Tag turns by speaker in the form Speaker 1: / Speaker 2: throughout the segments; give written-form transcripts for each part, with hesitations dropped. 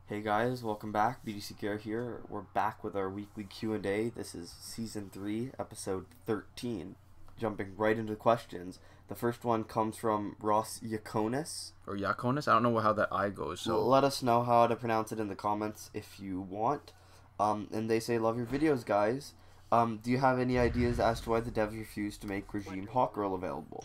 Speaker 1: Hey guys, welcome back. BDC Gear here. We're back with our weekly Q&A. This is Season 3, Episode 13. Jumping right into questions. The first one comes from Ross Iaconis.
Speaker 2: Or Iaconis? I don't know how that I goes, so...
Speaker 1: Let us know how to pronounce it in the comments if you want. And they say, love your videos, guys. Do you have any ideas as to why the devs refused to make Regime Hawkgirl available?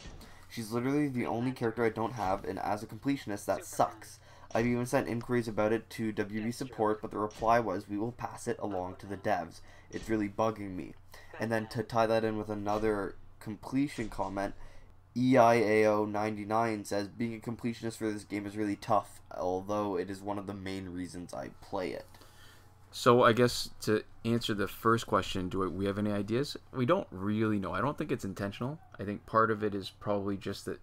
Speaker 1: She's literally the only character I don't have, and as a completionist, that sucks. I've even sent inquiries about it to WB support, but the reply was, we will pass it along to the devs. It's really bugging me. And then to tie that in with another completion comment, EIAO99 says, being a completionist for this game is really tough, although it is one of the main reasons I play it.
Speaker 2: So I guess to answer the first question, do we have any ideas? We don't really know. I don't think it's intentional. I think part of it is probably just that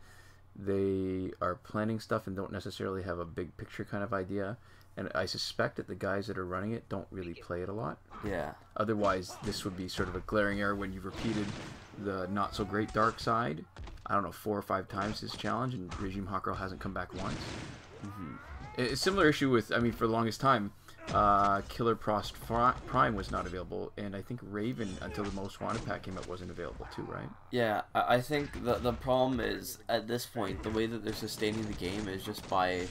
Speaker 2: they are planning stuff and don't necessarily have a big picture kind of idea. And I suspect that the guys that are running it don't really play it a lot.
Speaker 1: Yeah.
Speaker 2: Otherwise, this would be sort of a glaring error when you've repeated the not-so-great dark side, I don't know, 4 or 5 times this challenge, and Regime Hawkgirl hasn't come back once. A similar issue with, I mean, for the longest time, Killer Prost Prime was not available, and I think Raven, until the Most Wanted pack came out, wasn't available too, right?
Speaker 1: Yeah, I think the problem is, at this point, the way that they're sustaining the game is just by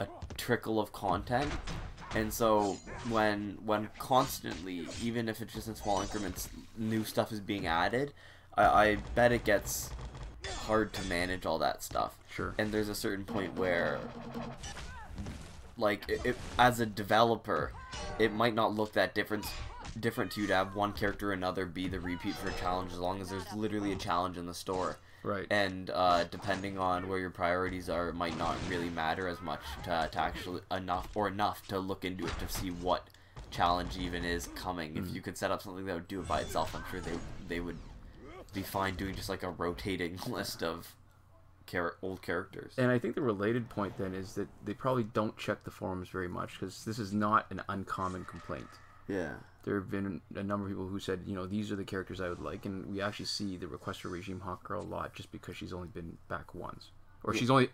Speaker 1: a trickle of content. And so when constantly, even if it's just in small increments, new stuff is being added, I bet it gets hard to manage all that stuff.
Speaker 2: Sure.
Speaker 1: And there's a certain point where, like, as a developer, it might not look that different to you to have one character or another be the repeat for a challenge, as long as there's literally a challenge in the store.
Speaker 2: Right.
Speaker 1: And depending on where your priorities are, it might not really matter as much to actually enough to look into it to see what challenge even is coming. If you could set up something that would do it by itself, I'm sure they would be fine doing just like a rotating list of old characters.
Speaker 2: And I think the related point then is that they probably don't check the forums very much, because this is not an uncommon complaint.
Speaker 1: Yeah.
Speaker 2: There have been a number of people who said, you know, these are the characters I would like, and we actually see the request for Regime Hawkgirl a lot just because she's only been back once. Or she's only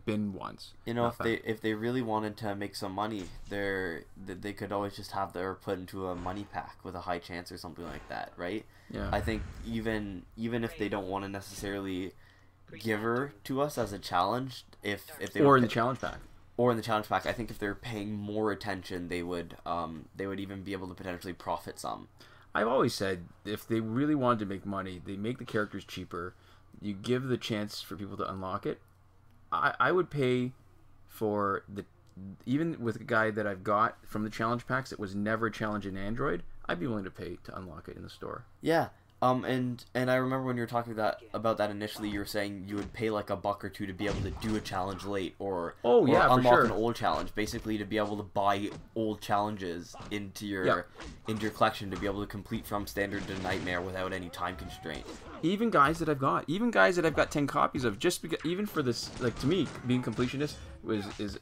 Speaker 2: been once.
Speaker 1: You know, if they really wanted to make some money, they could always just have her put into a money pack with a high chance or something like that, right?
Speaker 2: Yeah.
Speaker 1: I think even if they don't want to necessarily give her to us as a challenge, if they
Speaker 2: or in the challenge pack.
Speaker 1: Or in the challenge pack, I think if they're paying more attention, they would even be able to potentially profit some.
Speaker 2: I've always said, if they really wanted to make money, they make the characters cheaper. You give the chance for people to unlock it. I would pay for even with a guy that I've got from the challenge packs that was never a challenge in Android, I'd be willing to pay to unlock it in the store.
Speaker 1: Yeah. And I remember when you were talking about that initially, you were saying you would pay like $1 or $2 to be able to do a challenge late, or unlock an old challenge, basically to be able to buy old challenges into your collection to be able to complete from standard to nightmare without any time constraint.
Speaker 2: Even guys that I've got 10 copies of, just because, even for this, like, to me, being completionist is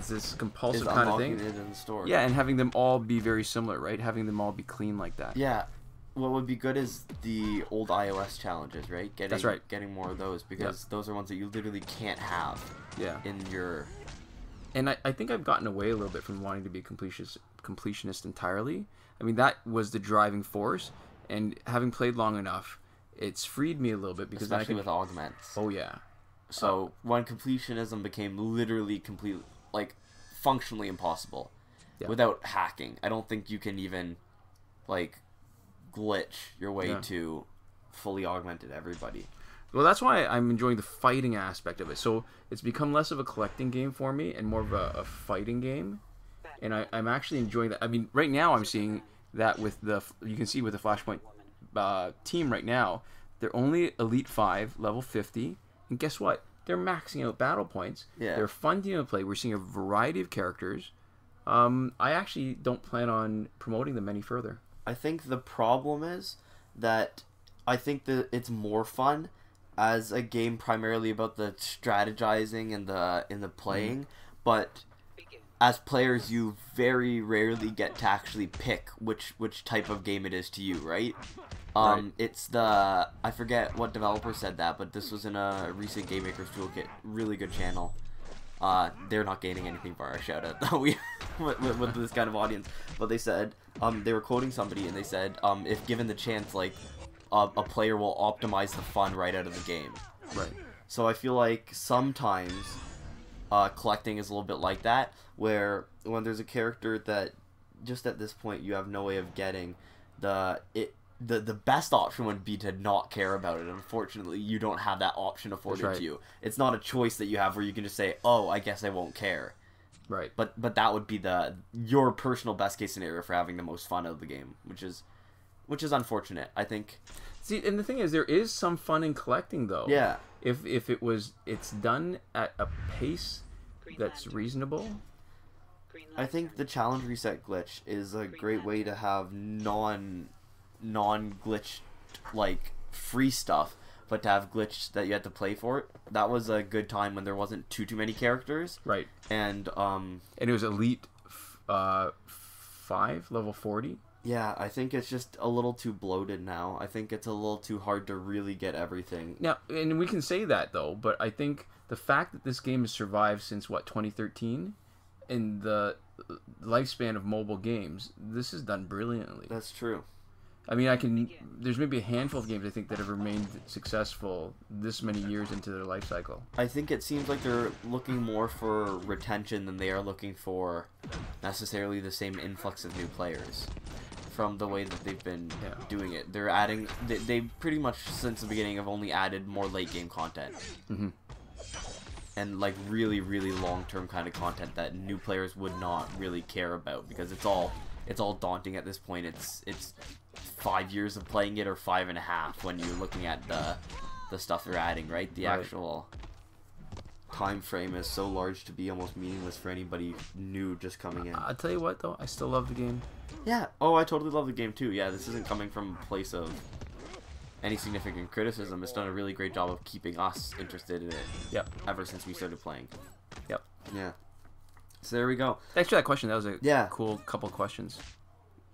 Speaker 2: this compulsive kind of thing.
Speaker 1: It in the store.
Speaker 2: Yeah, and having them all be very similar, right? Having them all be clean like that.
Speaker 1: Yeah. What would be good is the old iOS challenges, right?
Speaker 2: That's right.
Speaker 1: Getting more of those, because those are ones that you literally can't have in your...
Speaker 2: And I think I've gotten away a little bit from wanting to be a completionist entirely. I mean, that was the driving force, and having played long enough, it's freed me a little bit, because
Speaker 1: especially with augments.
Speaker 2: Oh, yeah.
Speaker 1: So when completionism became literally functionally impossible without hacking, I don't think you can even, like, glitch your way to fully augmented everybody.
Speaker 2: Well, that's why I'm enjoying the fighting aspect of it. So it's become less of a collecting game for me and more of a fighting game, and I'm actually enjoying that. I mean, right now I'm seeing that with you can see with the Flashpoint team right now, they're only Elite 5, level 50, and guess what? They're maxing out battle points.
Speaker 1: Yeah.
Speaker 2: They're a fun team to play. We're seeing a variety of characters. I actually don't plan on promoting them any further.
Speaker 1: I think the problem is that I think that it's more fun as a game primarily about the strategizing and the playing, but as players you very rarely get to actually pick which type of game it is to you, right? It's I forget what developer said that, but this was in a recent Game Maker's Toolkit, really good channel. they're not gaining anything for our shout out though. We with this kind of audience. But they said they were quoting somebody and they said if given the chance, like a player will optimize the fun right out of the game.
Speaker 2: Right.
Speaker 1: So I feel like sometimes collecting is a little bit like that, where when there's a character that just at this point you have no way of getting, the best option would be to not care about it. Unfortunately, you don't have that option afforded to you. It's not a choice that you have where you can just say, "Oh, I guess I won't care."
Speaker 2: Right.
Speaker 1: But that would be your personal best case scenario for having the most fun out of the game, which is unfortunate, I think.
Speaker 2: See, and the thing is, there is some fun in collecting, though.
Speaker 1: Yeah.
Speaker 2: If it's done at a pace that's reasonable.
Speaker 1: I think the challenge reset glitch is a great way to have non-glitched, like, free stuff, but to have glitch that you had to play for it. That was a good time when there wasn't too many characters.
Speaker 2: Right.
Speaker 1: And
Speaker 2: it was Elite 5, level 40.
Speaker 1: Yeah, I think it's just a little too bloated now. I think it's a little too hard to really get everything.
Speaker 2: Now, and we can say that, though, but I think the fact that this game has survived since, 2013, in the lifespan of mobile games, this is done brilliantly.
Speaker 1: That's true.
Speaker 2: I mean, there's maybe a handful of games, I think, that have remained successful this many years into their life cycle.
Speaker 1: I think it seems like they're looking more for retention than they are looking for necessarily the same influx of new players. From the way that they've been doing it, they're adding. They pretty much since the beginning have only added more late game content, and like really, really long term kind of content that new players would not really care about because it's all daunting at this point. It's 5 years of playing it or 5.5 when you're looking at the stuff they're adding. Right, the actual time frame is so large to be almost meaningless for anybody new just coming in.
Speaker 2: I'll tell you what, though, I still love the game.
Speaker 1: Yeah. Oh, I totally love the game too. Yeah, this isn't coming from a place of any significant criticism. It's done a really great job of keeping us interested in it.
Speaker 2: Yep.
Speaker 1: Ever since we started playing.
Speaker 2: Yep.
Speaker 1: Yeah. So there we go.
Speaker 2: Thanks for that question. That was a cool couple questions.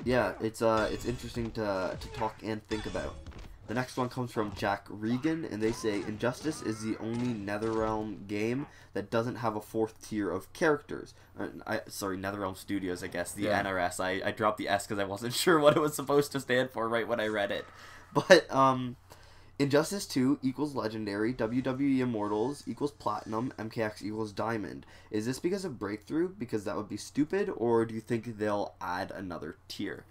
Speaker 1: Yeah, it's interesting to talk and think about. The next one comes from Jack Regan, and they say, Injustice is the only NetherRealm game that doesn't have a fourth tier of characters. Sorry, NetherRealm Studios, I guess, the NRS. I dropped the S because I wasn't sure what it was supposed to stand for right when I read it. But, Injustice 2 equals Legendary, WWE Immortals equals Platinum, MKX equals Diamond. Is this because of Breakthrough? Because that would be stupid, or do you think they'll add another tier?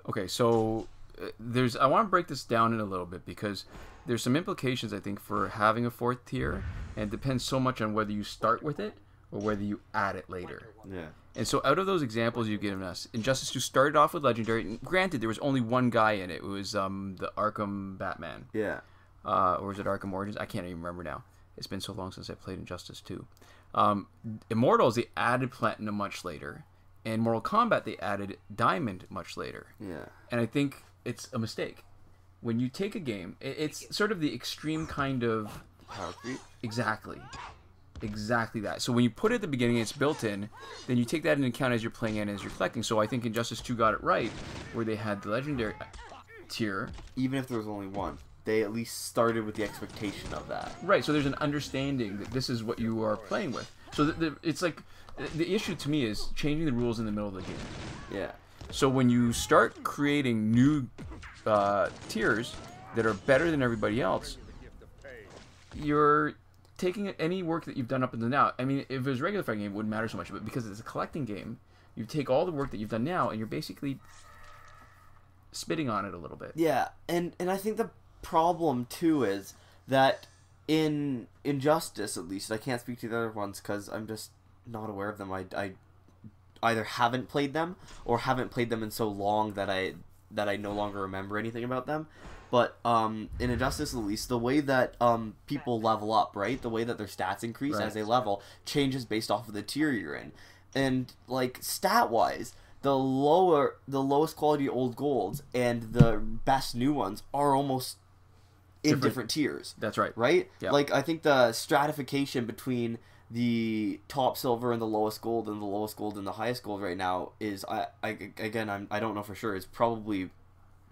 Speaker 2: Okay, so I want to break this down in a little bit because there's some implications, I think, for having a fourth tier, and it depends so much on whether you start with it or whether you add it later.
Speaker 1: Yeah.
Speaker 2: And so out of those examples you've given us, Injustice 2 started off with Legendary. And granted, there was only one guy in it. It was the Arkham Batman.
Speaker 1: Yeah.
Speaker 2: Or was it Arkham Origins? I can't even remember now. It's been so long since I played Injustice 2. Immortals, they added Platinum much later. And Mortal Kombat, they added Diamond much later.
Speaker 1: Yeah.
Speaker 2: And I think it's a mistake. When you take a game, it's sort of the extreme kind of...
Speaker 1: Power creep?
Speaker 2: Exactly that. So when you put it at the beginning, it's built in, then you take that into account as you're playing and as you're collecting. So I think Injustice 2 got it right, where they had the Legendary tier.
Speaker 1: Even if there was only one, they at least started with the expectation of that.
Speaker 2: Right, so there's an understanding that this is what you are playing with. So it's like, the issue to me is changing the rules in the middle of the game.
Speaker 1: Yeah.
Speaker 2: So when you start creating new tiers that are better than everybody else, you're taking any work that you've done up until now. I mean, if it was a regular fighting game, it wouldn't matter so much. But because it's a collecting game, you take all the work that you've done now, and you're basically spitting on it a little bit.
Speaker 1: Yeah, and I think the problem, too, is that in Injustice, at least, I can't speak to the other ones because I'm just not aware of them. I either haven't played them or haven't played them in so long that I no longer remember anything about them. But in Injustice, at least, the way that people level up, right? The way that their stats increase as they level changes based off of the tier you're in. And, like, stat-wise, the lowest quality old golds and the best new ones are almost in different tiers.
Speaker 2: That's right.
Speaker 1: Right?
Speaker 2: Yeah.
Speaker 1: Like, I think the stratification between the top silver and the lowest gold and the lowest gold and the highest gold right now is, I don't know for sure, it's probably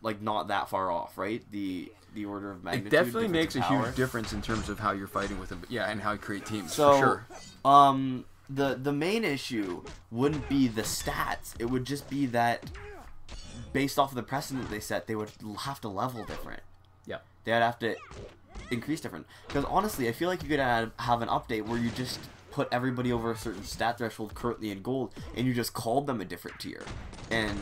Speaker 1: like not that far off, right? The order of magnitude.
Speaker 2: It definitely
Speaker 1: difference
Speaker 2: makes
Speaker 1: in
Speaker 2: a
Speaker 1: power.
Speaker 2: huge difference in terms of how you're fighting with them. But yeah, and how you create teams.
Speaker 1: So,
Speaker 2: for sure.
Speaker 1: The main issue wouldn't be the stats. It would just be that based off of the precedent they set, they would have to level different.
Speaker 2: Yeah.
Speaker 1: They'd have to increase different. Because honestly, I feel like you could have an update where you just put everybody over a certain stat threshold currently in gold, and you just called them a different tier. And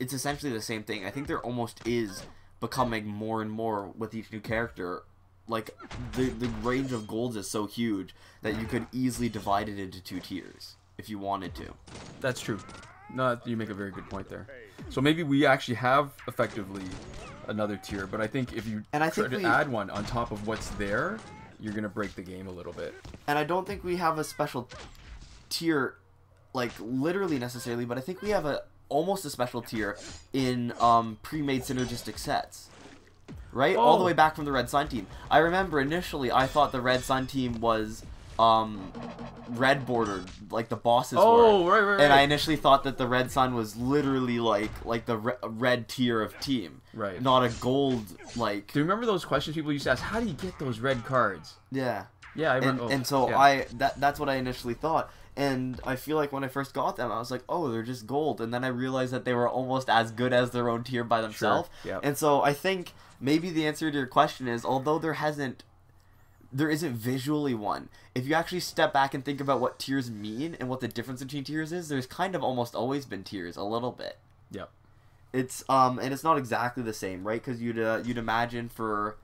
Speaker 1: it's essentially the same thing. I think there almost is becoming more and more with each new character. Like, the range of golds is so huge that you could easily divide it into 2 tiers if you wanted to.
Speaker 2: That's true. No, you make a very good point there. So maybe we actually have effectively another tier, but I think if you try to add one on top of what's there, you're going to break the game a little bit.
Speaker 1: And I don't think we have a special tier, like, literally necessarily, but I think we have almost a special tier in pre-made synergistic sets. Right?
Speaker 2: Oh.
Speaker 1: All the way back from the Red Sun team. I remember initially I thought the Red Sun team was red bordered, like the bosses were.
Speaker 2: Oh, right.
Speaker 1: And I initially thought that the Red Sun was literally like the red tier of team.
Speaker 2: Right.
Speaker 1: Not a gold, like...
Speaker 2: Do you remember those questions people used to ask? How do you get those red cards?
Speaker 1: Yeah.
Speaker 2: Yeah, I remember.
Speaker 1: And so
Speaker 2: yeah.
Speaker 1: that's what I initially thought. And I feel like when I first got them, I was like, oh, they're just gold. And then I realized that they were almost as good as their own tier by themselves.
Speaker 2: Sure. Yep.
Speaker 1: And so I think maybe the answer to your question is, although there isn't visually one, if you actually step back and think about what tiers mean and what the difference between tiers is, there's kind of almost always been tiers a little bit.
Speaker 2: Yep.
Speaker 1: It's and it's not exactly the same, right? Because you'd imagine for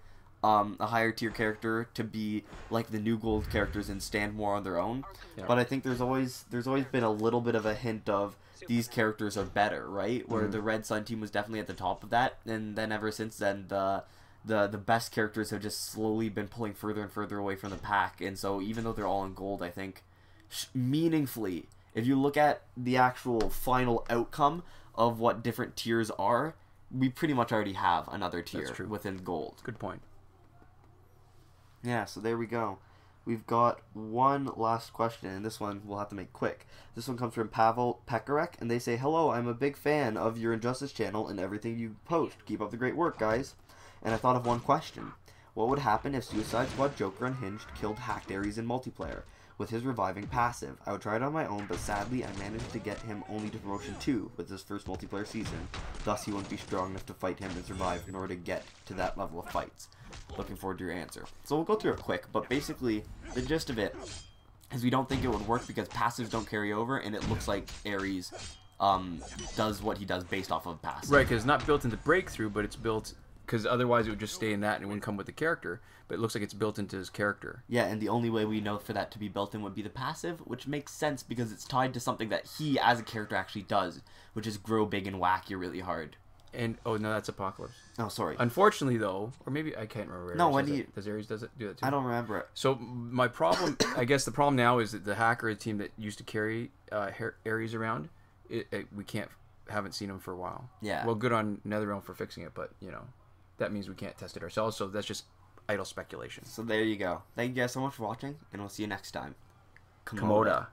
Speaker 1: a higher tier character to be like the new gold characters and stand more on their own.
Speaker 2: Yeah.
Speaker 1: But I think there's always been a little bit of a hint of these characters are better, right? Where the Red Sun team was definitely at the top of that, and then ever since then the best characters have just slowly been pulling further and further away from the pack. And so even though they're all in gold, I think meaningfully, if you look at the actual final outcome of what different tiers are, we pretty much already have another tier within gold.
Speaker 2: Good point.
Speaker 1: Yeah, so there we go. We've got one last question, and this one we'll have to make quick. This one comes from Pavel Pekarek, and they say, hello, I'm a big fan of your Injustice channel and everything you post. Keep up the great work, guys. And I thought of one question. What would happen if Suicide Squad Joker Unhinged killed Hacked Ares in multiplayer with his reviving passive? I would try it on my own, but sadly I managed to get him only to promotion 2 with his first multiplayer season. Thus he wouldn't be strong enough to fight him and survive in order to get to that level of fights. Looking forward to your answer. So we'll go through it quick, but basically the gist of it is we don't think it would work because passives don't carry over, and it looks like Ares does what he does based off of passive.
Speaker 2: Right, because it's not built into Breakthrough, but it's built... Because otherwise it would just stay in that and it wouldn't come with the character. But it looks like it's built into his character.
Speaker 1: Yeah, and the only way we know for that to be built in would be the passive, which makes sense because it's tied to something that he, as a character, actually does, which is grow big and whack you really hard.
Speaker 2: And, oh, no, that's Apocalypse.
Speaker 1: Oh, sorry.
Speaker 2: Unfortunately, though, or maybe I can't remember.
Speaker 1: No,
Speaker 2: Ares does Ares do that too?
Speaker 1: I don't remember it.
Speaker 2: So my problem, I guess the problem now is that the hacker team that used to carry Ares around, we haven't seen him for a while.
Speaker 1: Yeah.
Speaker 2: Well, good on NetherRealm for fixing it, but, you know, that means we can't test it ourselves, so that's just idle speculation.
Speaker 1: So there you go. Thank you guys so much for watching, and we'll see you next time.
Speaker 2: Komoda.